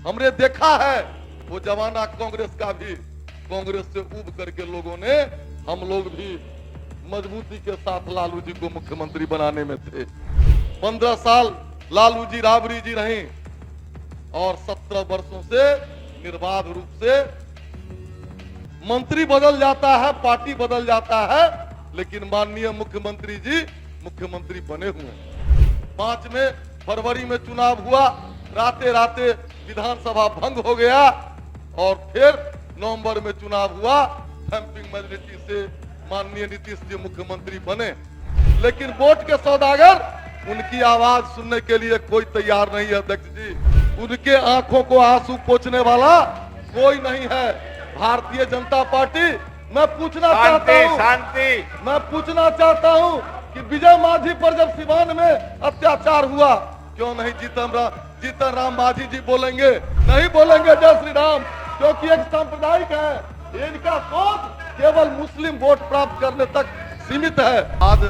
हमने देखा है वो जमाना कांग्रेस का भी। कांग्रेस से ऊब करके लोगों ने, हम लोग भी मजबूती के साथ लालू जी को मुख्यमंत्री बनाने में थे। 15 साल लालू जी राबड़ी जी रहे और 17 वर्षों से निर्बाध रूप से मंत्री बदल जाता है, पार्टी बदल जाता है, लेकिन माननीय मुख्यमंत्री जी मुख्यमंत्री बने हुए हैं। 5 फरवरी में चुनाव हुआ, राते राते विधानसभा भंग हो गया और फिर नवंबर में चुनाव हुआ, थम्पिंग मेजोरिटी से माननीय नीतीश जी मुख्यमंत्री बने। लेकिन वोट के सौदागर उनकी आवाज सुनने के लिए कोई तैयार नहीं है अध्यक्ष जी। उनके आंखों को आंसू पोंछने वाला कोई नहीं है। भारतीय जनता पार्टी, मैं पूछना चाहता हूं कि विजय मांझी पर जब सिवान में अत्याचार हुआ, क्यों नहीं जीतन राम मांझी जी बोलेंगे? नहीं बोलेंगे जय श्री राम, क्योंकि एक सांप्रदायिक है। इनका सोच केवल मुस्लिम वोट प्राप्त करने तक सीमित है। आज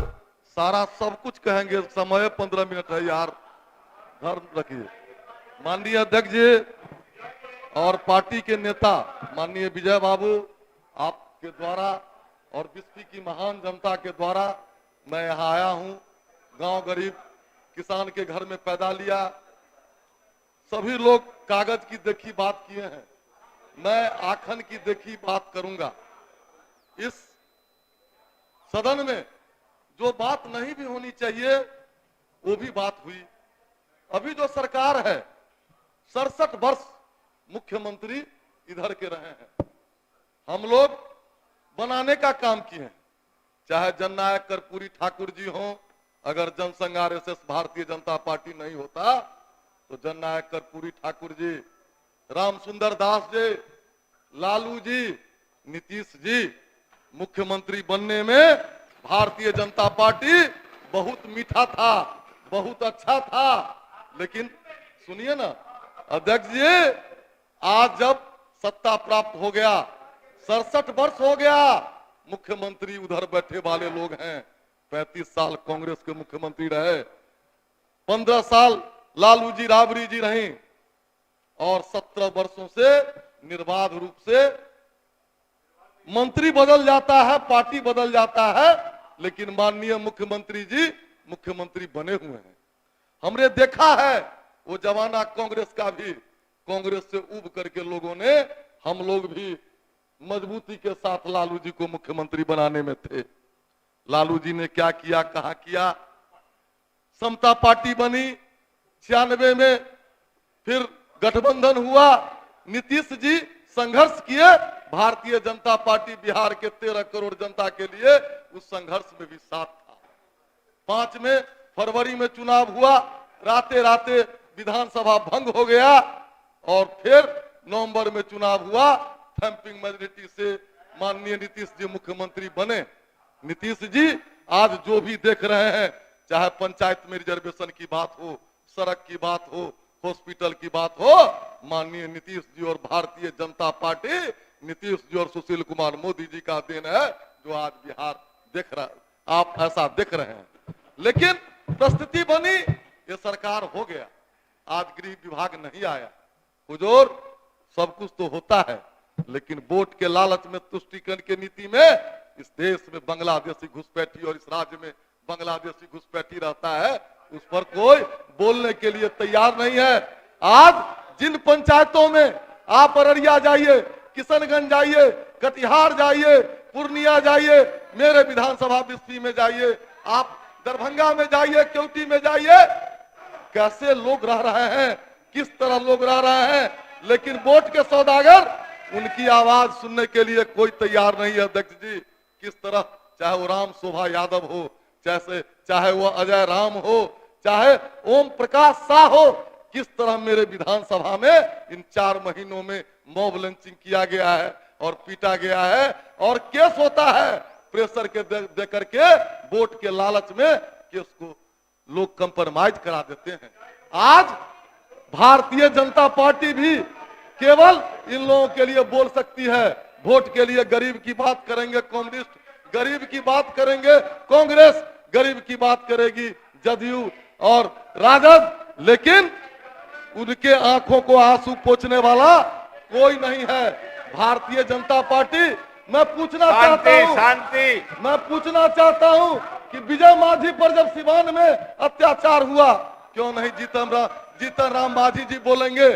सारा सब कुछ कहेंगे, समय 15 मिनट है यार, धर्म रखिए। माननीय अध्यक्ष जी और पार्टी के नेता माननीय विजय बाबू, आपके द्वारा और विश्व की महान जनता के द्वारा मैं यहाँ आया हूँ। गांव गरीब किसान के घर में पैदा लिया। सभी लोग कागज की देखी बात किए हैं, मैं आखन की देखी बात करूंगा। इस सदन में जो बात नहीं भी होनी चाहिए वो भी बात हुई। अभी जो सरकार है 67 वर्ष मुख्यमंत्री इधर के रहे हैं, हम लोग बनाने का काम किए हैं। चाहे जननायक कर्पूरी ठाकुर जी हों, अगर जनसंघ आरएसएस भारतीय जनता पार्टी नहीं होता तो जननायक कर्पूरी ठाकुर जी, राम सुंदर दास जी, लालू जी, नीतीश जी मुख्यमंत्री बनने में भारतीय जनता पार्टी बहुत मीठा था, बहुत अच्छा था। लेकिन सुनिए ना अध्यक्ष जी, आज जब सत्ता प्राप्त हो गया, 67 वर्ष हो गया, मुख्यमंत्री उधर बैठे वाले लोग हैं। 35 साल कांग्रेस के मुख्यमंत्री रहे, 15 साल लालू जी राबड़ी जी रहे और 17 वर्षों से निर्बाध रूप से मंत्री बदल जाता है, पार्टी बदल जाता है, लेकिन माननीय मुख्यमंत्री जी मुख्यमंत्री बने हुए हैं। हमने देखा है वो जमाना कांग्रेस का भी। कांग्रेस से ऊब करके लोगों ने, हम लोग भी मजबूती के साथ लालू जी को मुख्यमंत्री बनाने में थे। लालू जी ने क्या किया, कहां किया? समता पार्टी बनी 96 में, फिर गठबंधन हुआ, नीतीश जी संघर्ष किए, भारतीय जनता पार्टी बिहार के 13 करोड़ जनता के लिए उस संघर्ष में भी साथ था। 5 फरवरी में चुनाव हुआ, राते राते विधानसभा भंग हो गया और फिर नवंबर में चुनाव हुआ, थम्पिंग मेजोरिटी से माननीय नीतीश जी मुख्यमंत्री बने। नीतीश जी आज जो भी देख रहे हैं, चाहे पंचायत में रिजर्वेशन की बात हो, सड़क की बात हो, हॉस्पिटल की बात हो, माननीय नीतीश जी और भारतीय जनता पार्टी, नीतीश जी और सुशील कुमार मोदी जी का देन है जो आज बिहार देख रहा है। आप ऐसा देख रहे हैं। लेकिन परिस्थिति बनी, ये सरकार हो गया, आज गृह विभाग नहीं आया। हुजूर सब कुछ तो होता है, लेकिन वोट के लालच में, तुष्टीकरण की नीति में इस देश में बांग्लादेशी घुसपैठी और इस राज्य में बांग्लादेशी घुसपैठी रहता है, उस पर कोई बोलने के लिए तैयार नहीं है। आज जिन पंचायतों में आप अररिया जाइए, किशनगंज जाइए, कटिहार जाइए, पूर्णिया जाइए, मेरे विधानसभा बिस्फी में जाइए, आप दरभंगा में जाइए, केवटी में जाइए, कैसे लोग रह रहे हैं, किस तरह लोग रह रहे हैं। लेकिन वोट के सौदागर उनकी आवाज सुनने के लिए कोई तैयार नहीं है अध्यक्ष जी। किस तरह, चाहे वो राम शोभा यादव हो, चाहे वो अजय राम हो, चाहे ओम प्रकाश शाह हो, किस तरह मेरे विधानसभा में इन 4 महीनों में मॉब लिंचिंग किया गया है और पीटा गया है और केस होता है प्रेशर के दे करके, वोट के लालच में केस को लोग कंप्रोमाइज करा देते हैं। आज भारतीय जनता पार्टी भी केवल इन लोगों के लिए बोल सकती है, वोट के लिए गरीब की बात करेंगे कम्युनिस्ट, गरीब की बात करेंगे कांग्रेस, गरीब की बात करेगी जदयू और राजद, लेकिन उनके आंखों को आंसू पोंछने वाला कोई नहीं है। भारतीय जनता पार्टी, मैं पूछना चाहता हूं कि विजय मांझी पर जब सिवान में अत्याचार हुआ, क्यों नहीं जीतन राम मांझी जी बोलेंगे?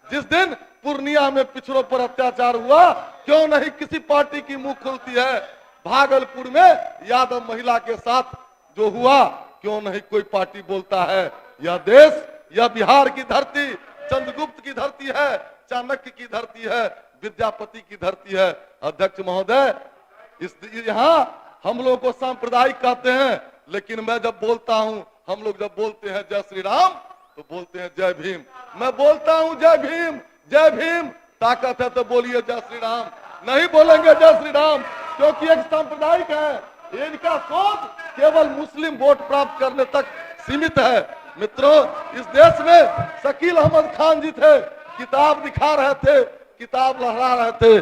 जिस दिन पूर्णिया में पिछड़ों पर अत्याचार हुआ, क्यों नहीं किसी पार्टी की मुंह खुलती है? भागलपुर में यादव महिला के साथ जो हुआ, क्यों नहीं कोई पार्टी बोलता है? यह देश, यह बिहार की धरती चंद्रगुप्त की धरती है, चाणक्य की धरती है, विद्यापति की धरती है। अध्यक्ष महोदय, यहाँ हम लोग को सांप्रदायिक कहते हैं, लेकिन मैं जब बोलता हूँ, हम लोग जब बोलते हैं जय श्री राम तो बोलते हैं जय भीम। मैं बोलता हूँ जय भीम, जय भीम। ताकत है तो बोलिए जय श्री राम। नहीं बोलेंगे जय श्री राम क्योंकि एक सांप्रदायिक है। इनका सोच केवल मुस्लिम वोट प्राप्त करने तक सीमित है। मित्रों, इस देश में शकील अहमद खान जी थे, किताब दिखा रहे थे, किताब लहरा रहे थे।